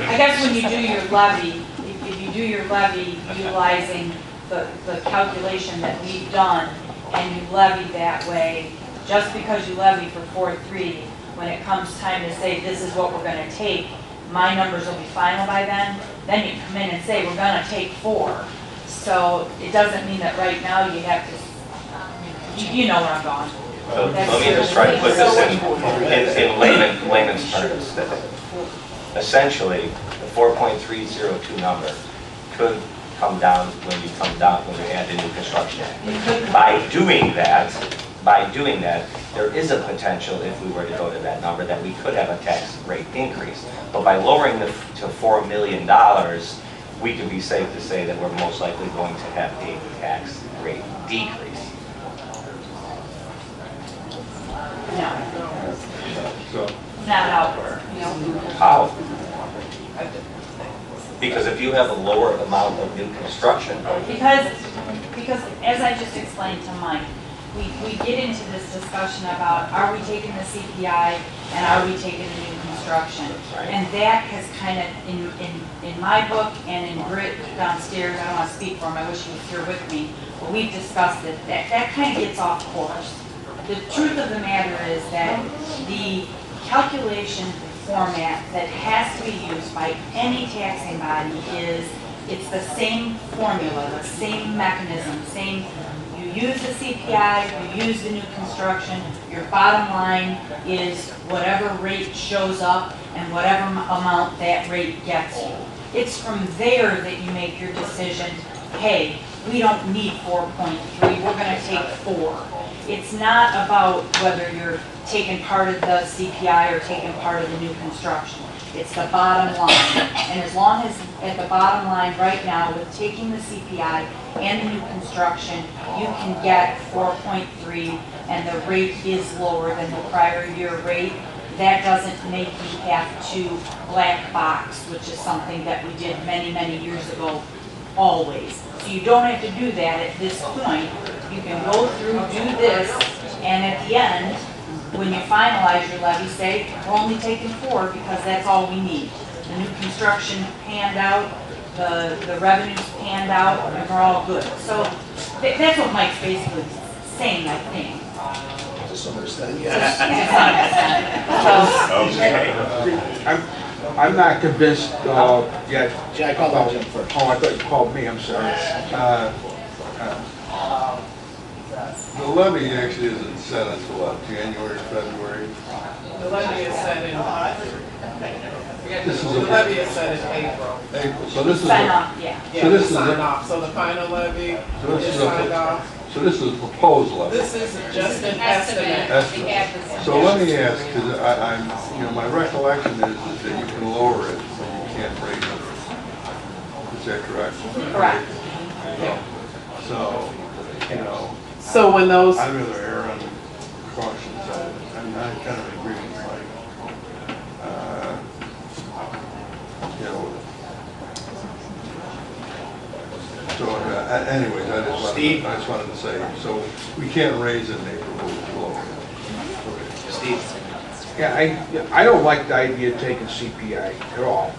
I guess when you do your levy, if you do your levy utilizing the calculation that we've done and you levy that way, just because you levy for 4.3, when it comes time to say this is what we're gonna take, my numbers will be final by then you come in and say we're gonna take 4. So it doesn't mean that right now you have to, you know where I'm going. So let me just try to put this in layman's terms. Essentially, the 4.302 number could come down when you add the new construction. By doing that, there is a potential, if we were to go to that number, that we could have a tax rate increase. But by lowering to $4 million, we can be safe to say that we're most likely going to have a tax rate decrease. No, So, not outward. How? Because if you have a lower amount of new construction, Because as I just explained to Mike, we get into this discussion about are we taking the CPI and are we taking the new construction? And that has kind of, in my book and in Britt downstairs, I don't want to speak for him, I wish he was here with me, but we've discussed it, that kind of gets off course. The truth of the matter is that the calculation format that has to be used by any taxing body it's the same formula, the same mechanism, you use the CPI, you use the new construction, your bottom line is whatever rate shows up and whatever amount that rate gets you. It's from there that you make your decision, hey, we don't need 4.3, we're gonna take 4. It's not about whether you're taking part of the CPI or taking part of the new construction. It's the bottom line. And as long as at the bottom line right now with taking the CPI and the new construction, you can get 4.3 and the rate is lower than the prior year rate, that doesn't make you have to black box, which is something that we did many, many years ago, always. So you don't have to do that at this point. You can go through, do this, and at the end, when you finalize your levy, say, we're only taking 4 because that's all we need. The new construction panned out, the revenues panned out, and we're all good. So that's what Mike's basically saying, I think. To some extent, I'm not convinced yet. I called out Jim first. Oh, I thought you called me, I'm sorry. The levy actually isn't set until what, January, February? The levy is set in, This is the a- levy is set in April. April, so this is. Sign a- off, yeah. So this is, Sign a- off, so the final levy so this is is signed a, off. so this is a proposed levy. This is just an estimate. Estimate. So let me ask, because I'm, my recollection is that you can lower it, but you can't raise it. Is that correct? Correct. So, So when those, I'd rather err on the caution side. I'm not kind of agreeing with Mike. So anyways, I just wanted to say, so we can't raise it in April, but we can lower it. Steve? Yeah, I don't like the idea of taking CPI at all,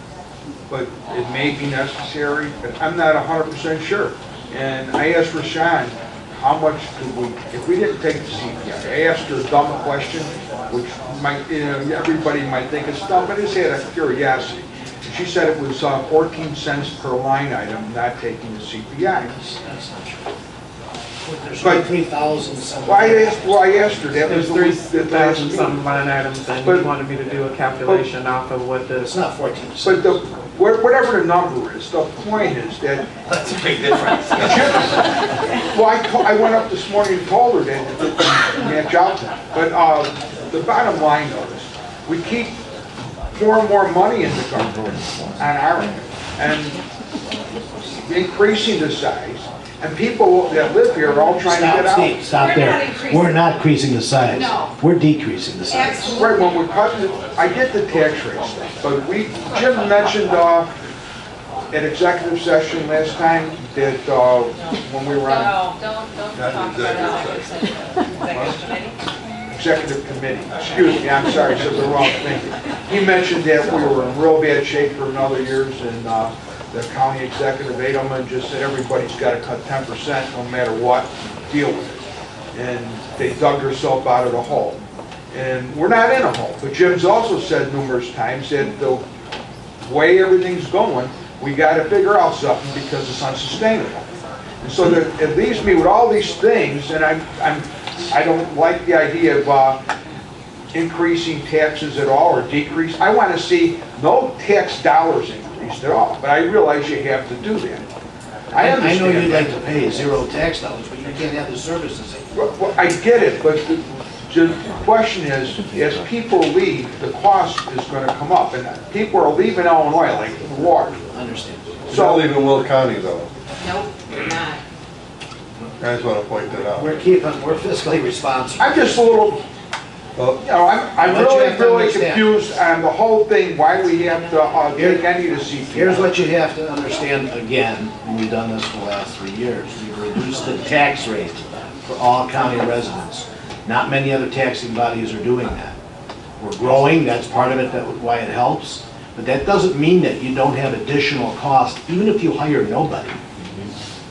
but it may be necessary, but I'm not 100% sure. And I asked Rashawn, how much could we, if we didn't take the CPI, I asked her a dumb question, which might, everybody might think it's dumb, but it's out of curiosity. And she said it was 14 cents per line item, not taking the CPI. That's not true. There's But- 3,000 something. Well, I asked her, that was there's the 3,000 some line items, and you But- wanted me to do a calculation off of what It's the, not 14. But whatever the number is, the point is that, That's a big difference. well, I went up this morning and told her that it didn't match out. But the bottom line is, we keep more and more money in the government on our end, and increasing the size, and people that live here are all trying to get out. Steve, stop We're not there. increasing. We're not increasing the size. No. We're decreasing the size. Absolutely. Right, when we're cutting it, I get the tax rate stuff, but Jim mentioned at executive session last time that when we were on No, don't Not talk about executive committee. executive committee, excuse me, I'm sorry, I said the wrong thing. He mentioned that we were in real bad shape for another years, and the county executive, Edelman, just said everybody's got to cut 10% no matter what, deal with it. And they dug themselves out of the hole. And we're not in a hole, but Jim's also said numerous times that the way everything's going, we got to figure out something because it's unsustainable. And so that it leaves me with all these things, and I don't like the idea of increasing taxes at all or decrease. I want to see no tax dollars increased at all, but I realize you have to do that. I I know understand you'd like that. to pay 0 tax dollars, but you can't have the services. Well, I get it, but the question is, as people leave, the cost is going to come up, and people are leaving Illinois like water. I understand. So not leaving Will County though. Nope, you're not. I just want to point that out. We're fiscally responsible. I'm just a little, Well, I'm What you have to really understand. confused on the whole thing, why we have to take any of the CPI. Here's what you have to understand again, and we've done this for the last 3 years. We've reduced the tax rate for all county residents. Not many other taxing bodies are doing that. We're growing, that's part of it, that's why it helps. But that doesn't mean that you don't have additional cost, even if you hire nobody.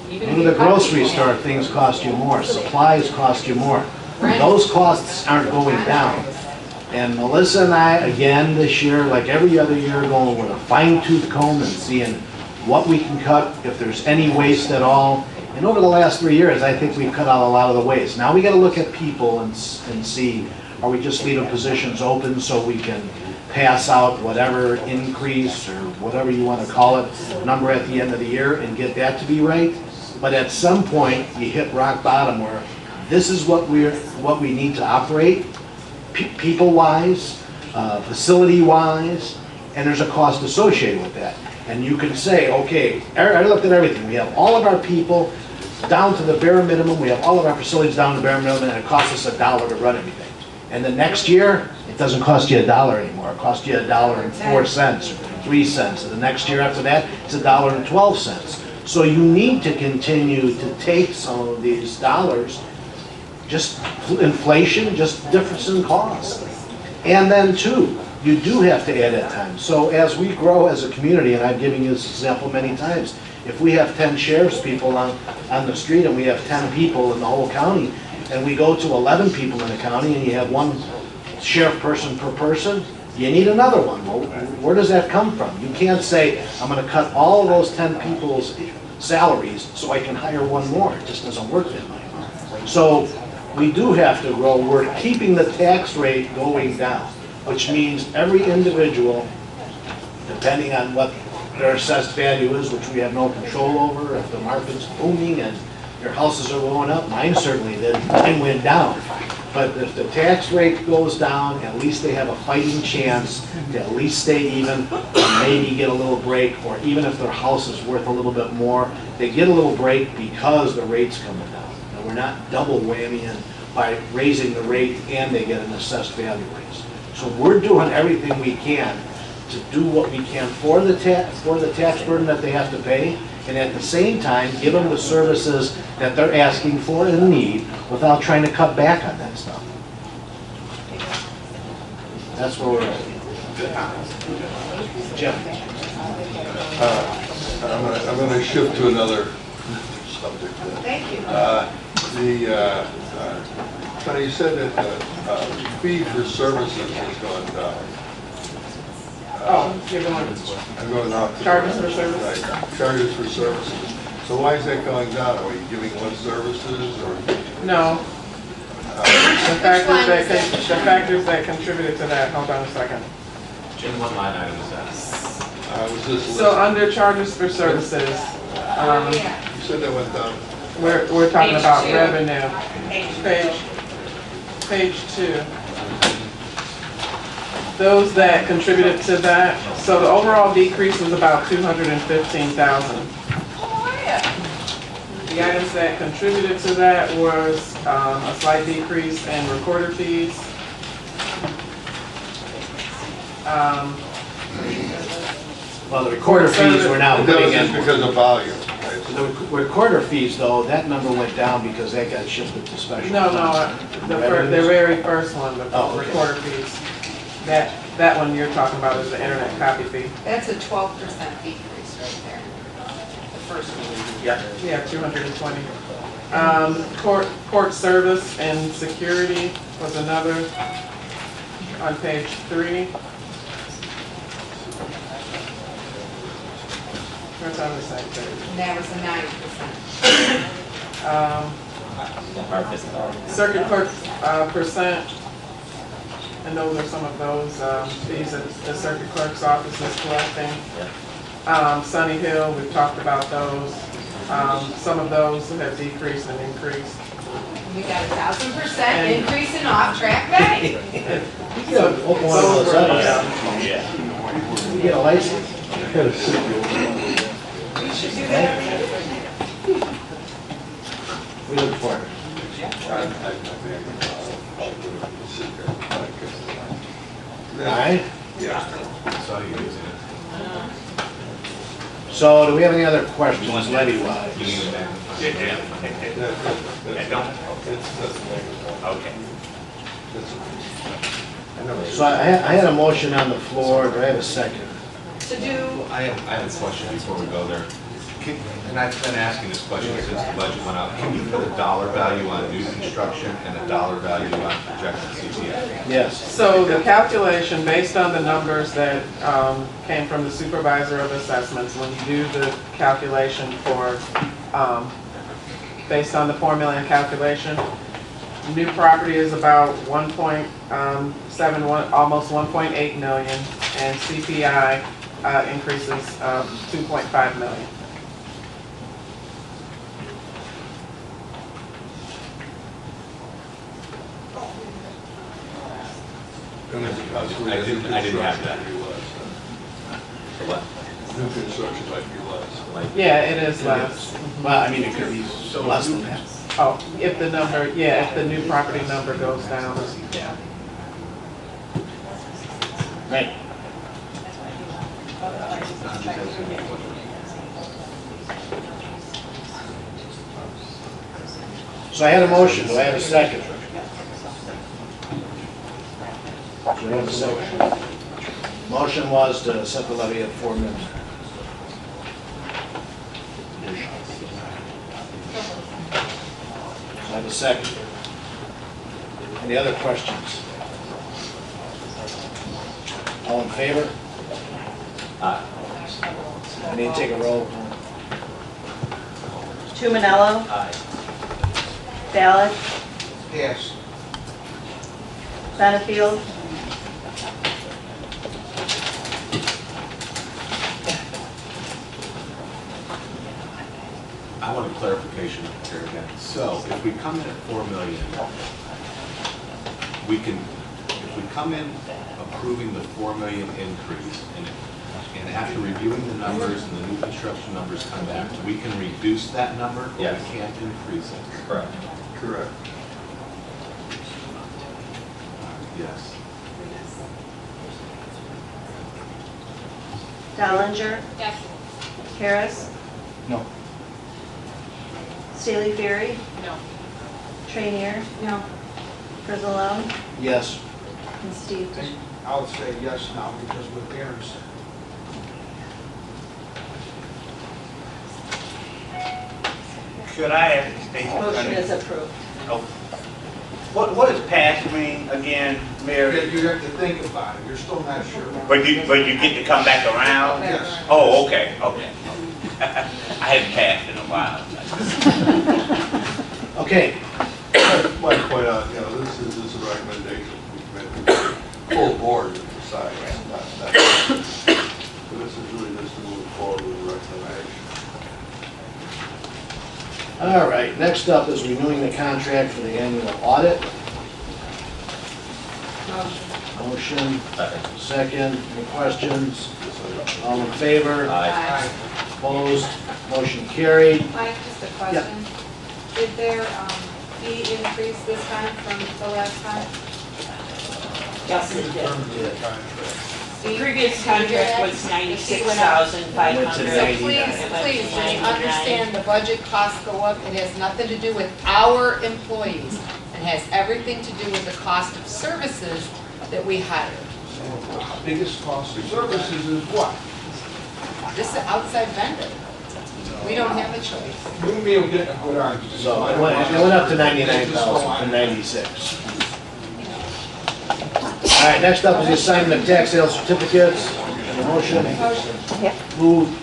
Even Go if to you the cut grocery people. store, things cost you more, supplies cost you more. Those costs aren't going down. And Melissa and I, again this year, like every other year, going with a fine-tooth comb and seeing what we can cut, if there's any waste at all. And over the last 3 years, I think we've cut out a lot of the waste. Now we gotta look at people and see, are we just leaving positions open so we can pass out whatever increase or whatever you wanna call it, number at the end of the year and get that to be right? But at some point, you hit rock bottom where this is what we need to operate, people-wise, facility-wise, and there's a cost associated with that. And you can say, okay, I looked at everything. We have all of our people down to the bare minimum. We have all of our facilities down to the bare minimum, and it costs us $1 to run everything. And the next year, It doesn't cost you $1 anymore, it costs you $1.04 or 3 cents, and the next year after that, it's $1.12. So you need to continue to take some of these dollars, just inflation, just difference in cost. And then too, you do have to add at times. So as we grow as a community, and I've given you this example many times, if we have 10 sheriff's people on the street and we have 10 people in the whole county, and we go to 11 people in the county and you have one sheriff person per person, you need another one. Well, where does that come from? You can't say, I'm gonna cut all of those 10 people's salaries so I can hire one more. It just doesn't work that way. So we do have to grow. We're keeping the tax rate going down, which means every individual, depending on what their assessed value is, which we have no control over, if the market's booming and your houses are going up, mine certainly did, mine went down. But if the tax rate goes down, at least they have a fighting chance to at least stay even, and maybe get a little break, or even if their house is worth a little bit more, they get a little break because the rate's coming down. And we're not double whammying by raising the rate and they get an assessed value raise. So we're doing everything we can to do what we can for the tax burden that they have to pay, and at the same time, give them the services that they're asking for and need without trying to cut back on that stuff. That's where we're at. Jim? I'm gonna shift to another subject. Thank you. Sonny, you said that the fee for services has gone down. You're going, I'm going off. Charges for service? Right, charges for services. So why is that going down? Are we giving less services or? no. The factors that contributed to that, hold on a second. Jim, what line item is that? Was this? So under charges for services, You said that went down. we're talking Page about 2. revenue. Page 2. Those that contributed to that, so the overall decrease was about 215,000. The items that contributed to that was a slight decrease in recorder fees. Well, the recorder fees we're now That was putting just in. because of volume. The recorder fees, though, that number went down because that got shifted to special. The very first one, the Oh, okay. recorder fees. That one you're talking about is the internet copy fee. That's a 12% decrease right there. The first one. Yeah, 220. Court service and security was another on page 3. Where's on the same page? And that was a 9%. Circuit clerk percent, and those are some of those fees that the circuit clerk's office is collecting. Sunny Hill, we've talked about those. Some of those have decreased and increased. We got 1,000% increase in off-track betting. You get one of those up, you get a license. We should do that every year. We look for it. All right? So, do we have any other questions, levy-wise? Okay. So I had a motion on the floor, do I have a second? To do, I have a question before we go there. And I've been asking this question since the budget went out. Can you put a dollar value on new construction and a dollar value on projected CPA? Yes. So the calculation, based on the numbers that came from the supervisor of assessments, when you do the calculation for, based on the formula and calculation, new property is about 1.71, almost 1.8 million, and CPI increases 2.5 million. I didn't have that. What? New construction might be less. Yeah, it is less. Well, I mean, it could be less than that. Oh, if the number, yeah, if the new property number goes down. Yeah. Right. So I had a motion, do I have a second? Do I have a second? Motion was to set the levy at 4 million. So I have a second. Any other questions? All in favor? I need to take a roll. Tumanello. Aye. Ballard. Yes. Benefield. I want a clarification here again. So if we come in at 4 million, we can, if we come in approving the 4 million increase, and after reviewing the numbers and the new construction numbers come back, we can reduce that number, or Yes. we can't increase it? Correct. Correct. Yes. Dollinger. Yes. Harris. No. Staley Ferry. No. Trainier. No. Frizalone. Yes. And Steve. I would say yes now, because with parents, Should I ask the state? Motion is approved. Oh. What does pass mean again, Mary? you have to think about it, you're still not sure. But you get to come back around? Yes. Oh, okay. I haven't passed in a while. Okay. I'd like to point out, this is a recommendation we've made, full board to decide, not. But this is really just to move forward with the recommendation. All right, next up is renewing the contract for the annual audit. Motion, second, any questions? All in favor? Aye. Opposed? Motion carried. Mike, just a question. Did their fee increase this time from the last time? Yes, it did. The previous contract was So 96,500. please, when you understand the budget costs go up, it has nothing to do with our employees. It has everything to do with the cost of services that we hire. Biggest cost of services is what? This is outside vendor. We don't have a choice. You and me will get a good argument. So it went up to 99,000 from 96. All right, next up is the assignment of tax sale certificates. Motion. Moved.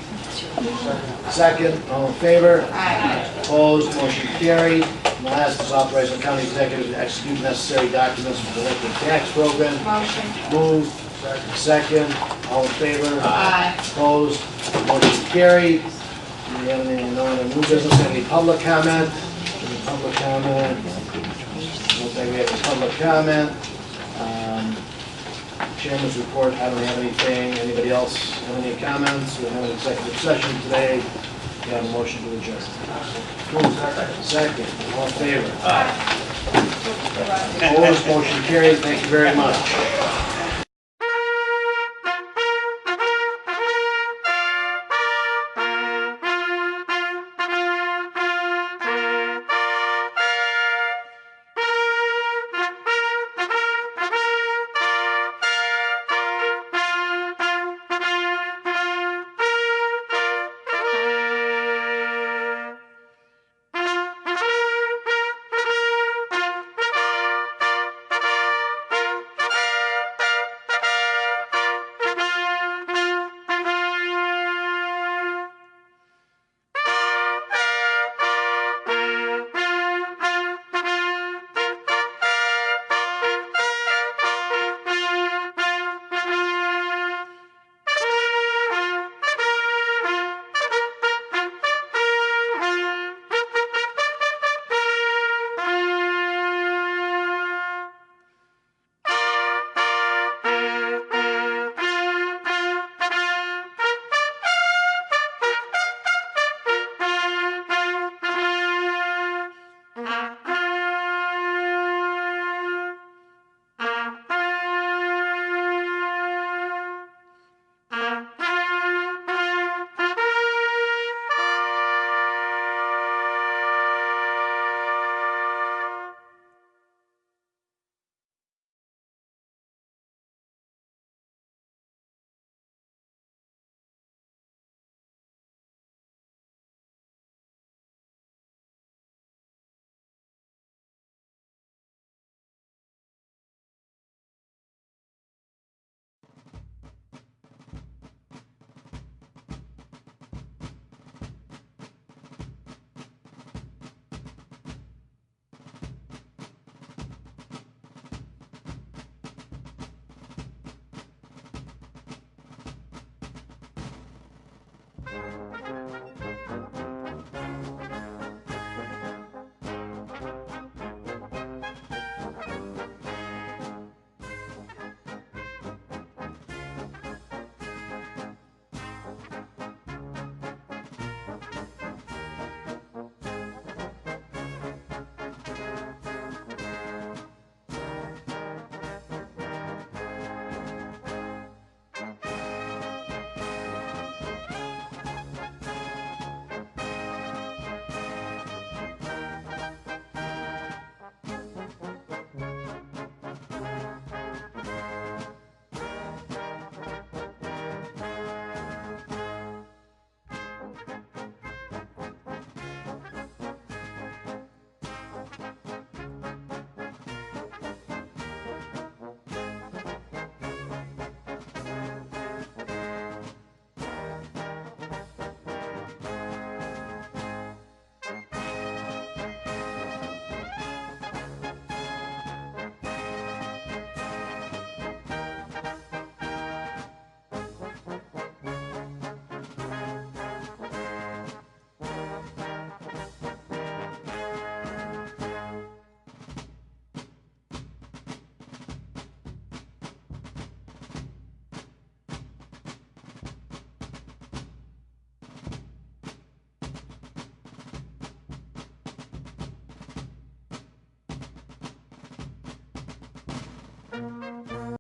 Second, all in favor? Aye. Opposed, motion carried. And the last is authorizing county executive to execute necessary documents for the delinquent tax program. Motion. Moved. Second, all in favor? Aye. Opposed, motion carried. Do we have any, no other new business, any public comment? Any public comment? Looks like we have a public comment. Chairman's report, I don't have anything. Anybody else have any comments? We have an executive session today. We have a motion to adjourn. Second, all in favor? Opposed, motion carried. Thank you very much. Aye.